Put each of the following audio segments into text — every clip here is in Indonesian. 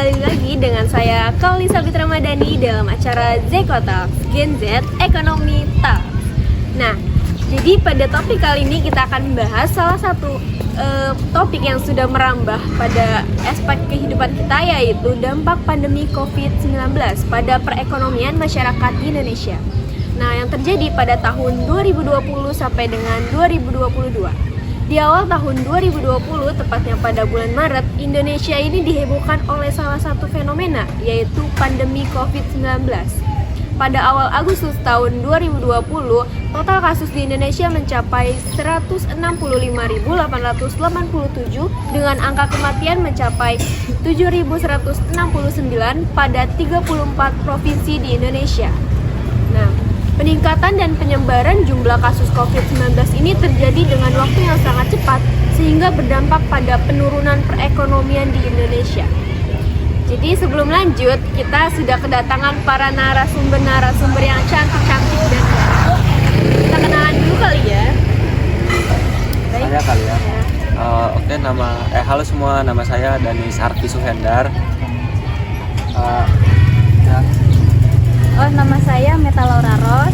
kembali lagi dengan saya Kauli Sabit Ramadhani dalam acara Zekota Gen Z Ekonomi Talks. Nah, jadi pada topik kali ini kita akan bahas salah satu topik yang sudah merambah pada aspek kehidupan kita, yaitu dampak pandemi COVID-19 pada perekonomian masyarakat di Indonesia. Nah, yang terjadi pada tahun 2020 sampai dengan 2022. Di awal tahun 2020, tepatnya pada bulan Maret, Indonesia ini dihebohkan oleh salah satu fenomena, yaitu pandemi COVID-19. Pada awal Agustus tahun 2020, total kasus di Indonesia mencapai 165.887 dengan angka kematian mencapai 7.169 pada 34 provinsi di Indonesia. Nah, peningkatan dan penyebaran jumlah kasus COVID-19 ini terjadi dengan waktu yang sangat cepat sehingga berdampak pada penurunan perekonomian di Indonesia. Jadi sebelum lanjut, kita sudah kedatangan para narasumber yang cantik-cantik dan ganteng. Kita kenalan dulu kali ya. Baik. Saya kali ya. Oke, halo semua, nama saya Danis Arfi Suhendar. Nama saya Meta Laura Ros.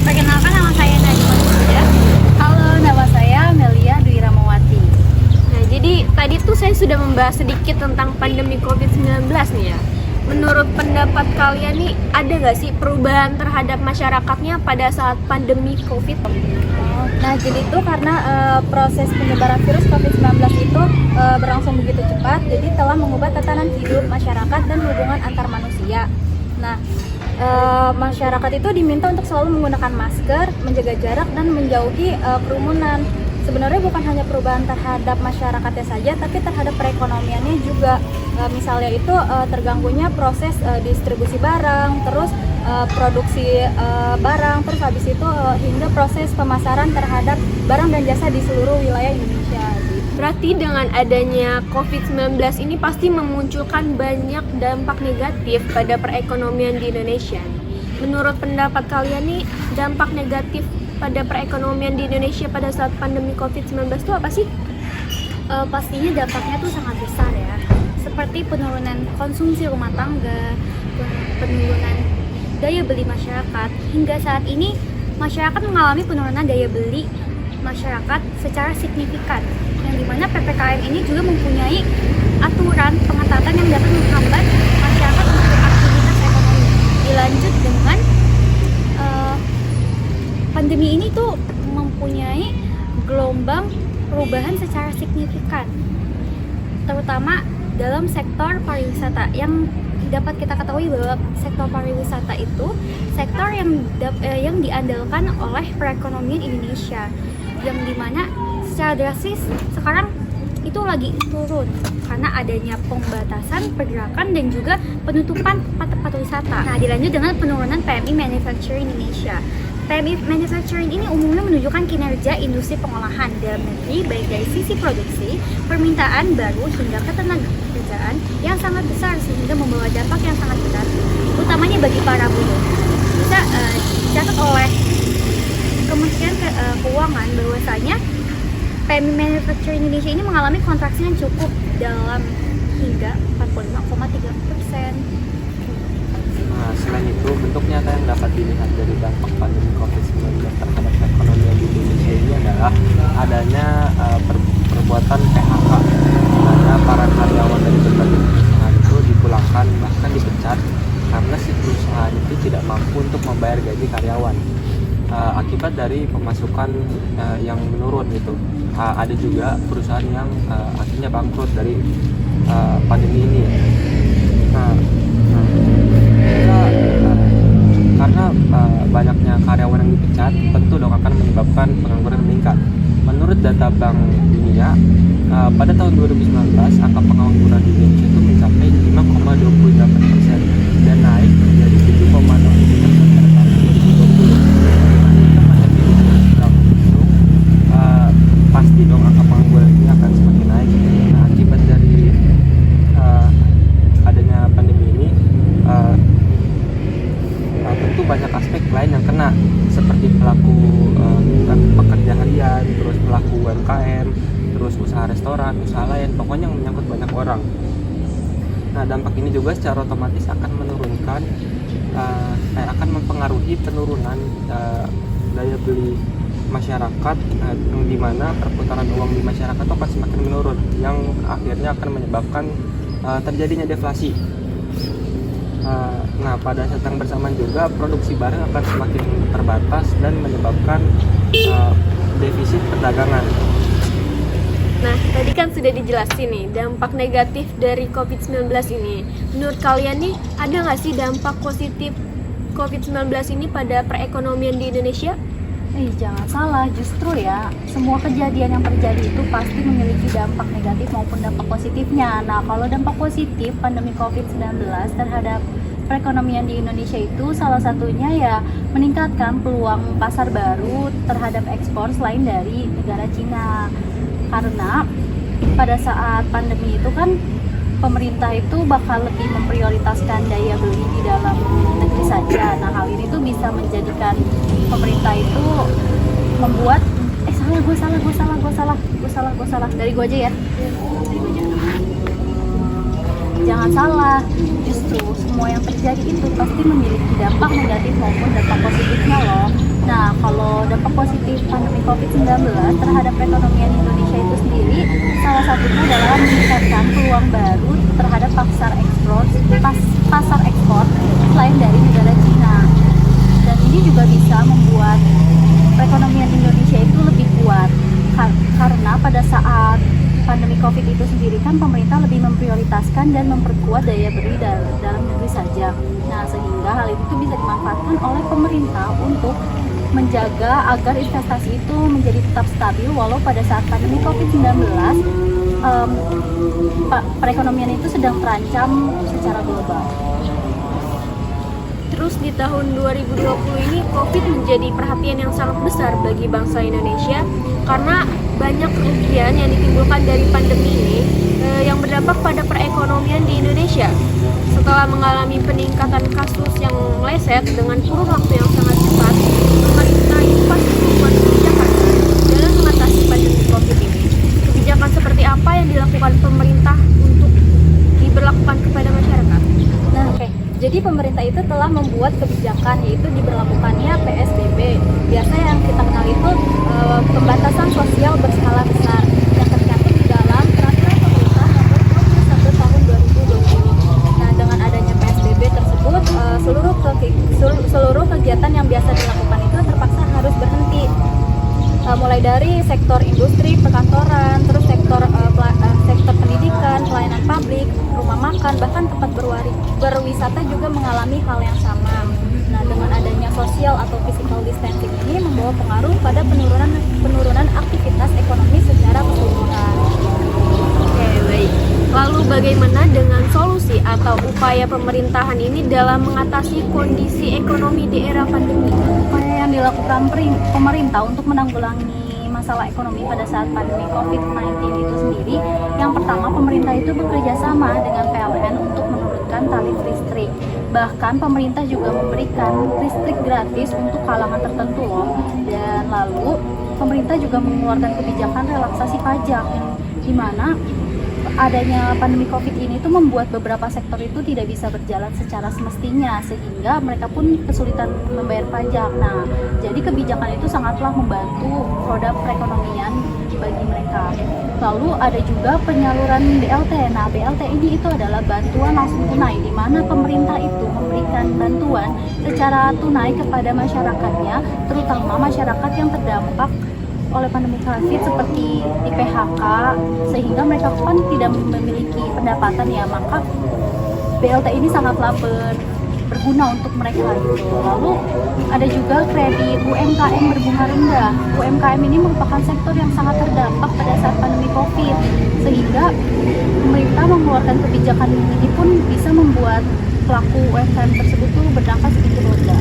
Perkenalkan, nama saya Najwa Suja. Halo, nama saya Melia Dwi Ramawati. Nah, jadi tadi tuh saya sudah membahas sedikit tentang pandemi COVID-19 nih ya. Menurut pendapat kalian nih, ada nggak sih perubahan terhadap masyarakatnya pada saat pandemi COVID? Nah, jadi itu karena proses penyebaran virus COVID-19 itu berlangsung begitu cepat, jadi telah mengubah tatanan hidup masyarakat dan hubungan antar manusia. Nah, masyarakat itu diminta untuk selalu menggunakan masker, menjaga jarak, dan menjauhi kerumunan. Sebenarnya bukan hanya perubahan terhadap masyarakatnya saja, tapi terhadap perekonomiannya juga. Misalnya itu terganggunya proses distribusi barang, terus produksi barang, terus habis itu hingga proses pemasaran terhadap barang dan jasa di seluruh wilayah Indonesia. Berarti dengan adanya COVID-19 ini pasti memunculkan banyak dampak negatif pada perekonomian di Indonesia. Menurut pendapat kalian nih, dampak negatif pada perekonomian di Indonesia pada saat pandemi COVID-19 itu apa sih? Pastinya dampaknya tuh sangat besar ya. Seperti penurunan konsumsi rumah tangga, penurunan daya beli masyarakat. Hingga saat ini, masyarakat mengalami penurunan daya beli masyarakat secara signifikan, yang dimana PPKM ini juga mempunyai aturan pengetatan yang dapat menghambat masyarakat untuk aktivitas ekonomi. Dilanjut dengan pandemi ini tuh mempunyai gelombang perubahan secara signifikan, terutama dalam sektor pariwisata. Yang dapat kita ketahui bahwa sektor pariwisata itu sektor yang diandalkan oleh perekonomian Indonesia, yang dimana secara drastis sekarang itu lagi turun karena adanya pembatasan pergerakan dan juga penutupan tempat-tempat wisata. Nah, dilanjut dengan penurunan PMI Manufacturing Indonesia. PMI Manufacturing ini umumnya menunjukkan kinerja industri pengolahan dalam negeri, baik dari sisi produksi, permintaan baru, hingga ketenagakerjaan yang sangat besar, sehingga membawa dampak yang sangat besar, utamanya bagi para buruh. Bisa dicatat oleh Kementerian Keuangan bahwasanya PMI Manufacturing Indonesia ini mengalami kontraksi yang cukup dalam hingga 45,3%. Nah, selain itu, bentuk nyata yang dapat dilihat dari dampak pandemi COVID-19 terhadap ekonomi di Indonesia ini adalah adanya perbuatan PHK, di mana para karyawan dari berbagai perusahaan itu dipulangkan, bahkan dipecat karena si perusahaan itu tidak mampu untuk membayar gaji karyawan. Akibat dari pemasukan yang menurun gitu. Ada juga perusahaan yang akhirnya bangkrut dari pandemi ini. Karena banyaknya karyawan yang dipecat, tentu dong akan menyebabkan pengangguran meningkat. Menurut data Bank Dunia, pada tahun 2019 angka pengangguran di Indonesia itu mencapai 5,28% dan naik menjadi 7,07% pada tahun 2020. Pasti dong angka pengangguran ini akan semakin naik. Nah, akibat dari adanya pandemi ini, tentu banyak aspek lain yang kena, seperti pelaku pekerja harian, terus pelaku UMKM, terus usaha restoran, usaha lain, pokoknya yang menyangkut banyak orang. Nah, dampak ini juga secara otomatis akan menurunkan akan mempengaruhi penurunan daya beli masyarakat, yang dimana perputaran uang di masyarakat itu akan semakin menurun, yang akhirnya akan menyebabkan terjadinya deflasi. Nah, pada saat yang bersamaan juga produksi barang akan semakin terbatas dan menyebabkan defisit perdagangan. Nah, tadi kan sudah dijelasin nih dampak negatif dari COVID-19 ini. Menurut kalian nih, ada nggak sih dampak positif COVID-19 ini pada perekonomian di Indonesia? Jangan salah, justru ya semua kejadian yang terjadi itu pasti memiliki dampak negatif maupun dampak positifnya. Nah, kalau dampak positif pandemi COVID-19 terhadap perekonomian di Indonesia itu salah satunya ya meningkatkan peluang pasar baru terhadap ekspor selain dari negara Cina. Karena pada saat pandemi itu kan pemerintah itu bakal lebih memprioritaskan daya beli di dalam negeri saja. Nah, hal ini tuh bisa menjadikan pemerintah itu membuat gue salah dari gue aja ya. Jangan salah, justru semua yang terjadi itu pasti memiliki dampak negatif maupun dampak positifnya loh. Nah, kalau dampak positif pandemi COVID-19 terhadap perekonomian Indonesia itu sendiri, salah satunya adalah meningkatkan peluang baru terhadap pasar ekspor selain dari negara Cina. Dan ini juga bisa membuat perekonomian Indonesia itu lebih kuat, karena pada saat pandemi COVID itu sendiri kan pemerintah lebih memprioritaskan dan memperkuat daya beli dalam negeri saja. Nah, sehingga hal itu bisa dimanfaatkan oleh pemerintah untuk menjaga agar investasi itu menjadi tetap stabil walau pada saat pandemi COVID-19 perekonomian itu sedang terancam secara global. Terus di tahun 2020 ini COVID menjadi perhatian yang sangat besar bagi bangsa Indonesia karena banyak kerugian yang ditimbulkan dari pandemi ini yang berdampak pada perekonomian di Indonesia. Setelah mengalami peningkatan kasus yang meleset dengan kurun waktu yang sangat cepat, pemerintah itu pasti membuat kebijakan dalam mengatasi pandemi COVID ini. Kebijakan seperti apa yang dilakukan pemerintah untuk diberlakukan kepada masyarakat? Nah, oke. Jadi pemerintah itu telah membuat kebijakan, yaitu diberlakukannya PSBB. Biasa yang kita kenal itu pembatasan sosial berskala besar yang tercantum di dalam peraturan pemerintah nomor 21 tahun 2020. Nah, dengan adanya PSBB tersebut, seluruh kegiatan yang biasa dilakukan itu terpaksa harus berhenti. Mulai dari sektor industri, perkantoran, terus sektor pendidikan, pelayanan publik, rumah makan, bahkan tempat berwisata juga mengalami hal yang sama. Nah, dengan adanya social atau physical distancing ini membawa pengaruh pada penurunan aktivitas ekonomi secara keseluruhan. Oke, baik. Lalu bagaimana dengan solusi atau upaya pemerintahan ini dalam mengatasi kondisi ekonomi di era pandemi? Upaya yang dilakukan pemerintah untuk menanggulangi masalah ekonomi pada saat pandemi COVID-19 itu sendiri, yang pertama pemerintah itu bekerja sama dengan PLN untuk menurunkan tarif listrik. Bahkan pemerintah juga memberikan listrik gratis untuk kalangan tertentu loh. Dan lalu pemerintah juga mengeluarkan kebijakan relaksasi pajak, di mana adanya pandemi COVID ini tuh membuat beberapa sektor itu tidak bisa berjalan secara semestinya, sehingga mereka pun kesulitan membayar pajak. Nah, jadi kebijakan itu sangatlah membantu roda perekonomian bagi mereka. Lalu ada juga penyaluran BLT. Nah, BLT ini itu adalah bantuan langsung tunai, di mana pemerintah itu memberikan bantuan secara tunai kepada masyarakatnya, terutama masyarakat yang terdampak oleh pandemi COVID seperti di PHK, sehingga mereka kan tidak memiliki pendapatan ya, maka BLT ini sangatlah berguna untuk mereka gitu. Lalu ada juga kredit UMKM berbunga rendah. UMKM ini merupakan sektor yang sangat terdampak pada saat pandemi COVID, sehingga pemerintah mengeluarkan kebijakan ini pun bisa membuat pelaku UMKM tersebut tuh berdampak sedikit lega.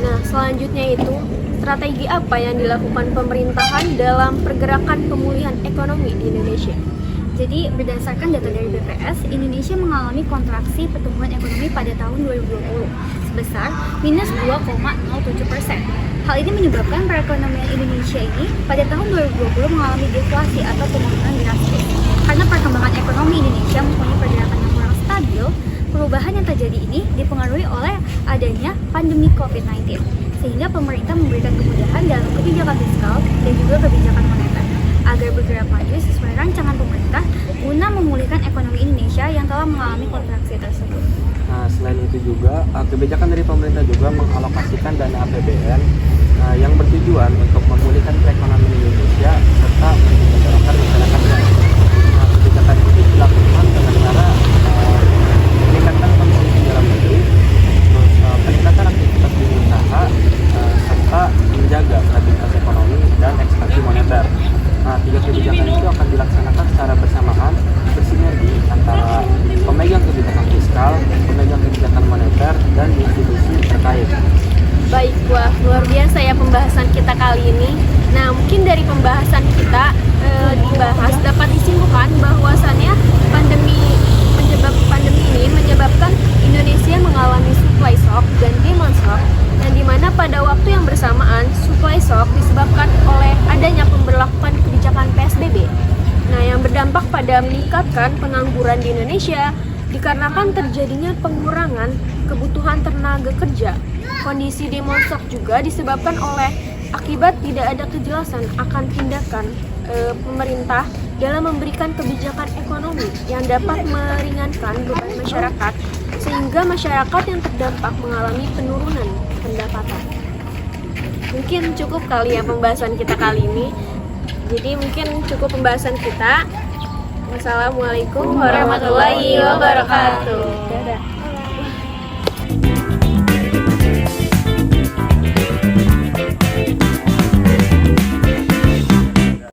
Nah, selanjutnya itu strategi apa yang dilakukan pemerintahan dalam pergerakan pemulihan ekonomi di Indonesia? Jadi, berdasarkan data dari BPS, Indonesia mengalami kontraksi pertumbuhan ekonomi pada tahun 2020 sebesar minus 2,07%. Hal ini menyebabkan perekonomian Indonesia ini pada tahun 2020 mengalami deflasi atau penurunan drastis. Karena perkembangan ekonomi Indonesia mempunyai pergerakan yang kurang stabil, perubahan yang terjadi ini dipengaruhi oleh adanya pandemi COVID-19, sehingga pemerintah memberikan kemudahan dalam kebijakan fiskal dan juga kebijakan moneter agar bergerak maju sesuai rancangan pemerintah guna memulihkan ekonomi Indonesia yang telah mengalami kontraksi tersebut. Nah, selain itu juga kebijakan dari pemerintah juga mengalokasikan dana APBN yang bertujuan untuk memulihkan perekonomian Indonesia serta mensejahterakan masyarakatnya. Nah, kebijakan itu dilakukan dengan cara meningkatkan konsumsi dalam negeri, terus peningkatan aktivitas dunia usaha, serta menjaga stabilitas ekonomi dan ekspansi moneter. Nah, 3 kebijakan itu akan dilaksanakan secara bersamaan bersinergi antara pemegang kebijakan fiskal, pemegang kebijakan moneter, dan institusi terkait. Baik, wah luar biasa ya pembahasan kita kali ini. Nah, mungkin dari pembahasan kita dibahas dapat disimpulkan bahwasannya pandemi ini menyebabkan Indonesia mengalami supply shock dan demand shock, yang dimana pada waktu yang bersamaan supply shock disebabkan oleh adanya pemberlakuan kebijakan PSBB. Nah, yang berdampak pada meningkatkan pengangguran di Indonesia dikarenakan terjadinya pengurangan kebutuhan tenaga kerja. Kondisi demand shock juga disebabkan oleh akibat tidak ada kejelasan akan tindakan pemerintah dalam memberikan kebijakan ekonomi yang dapat meringankan beban masyarakat, sehingga masyarakat yang terdampak mengalami penurunan pendapatan. Mungkin cukup kali ya pembahasan kita kali ini. Jadi mungkin cukup pembahasan kita. Wassalamualaikum warahmatullahi wabarakatuh. Dadah.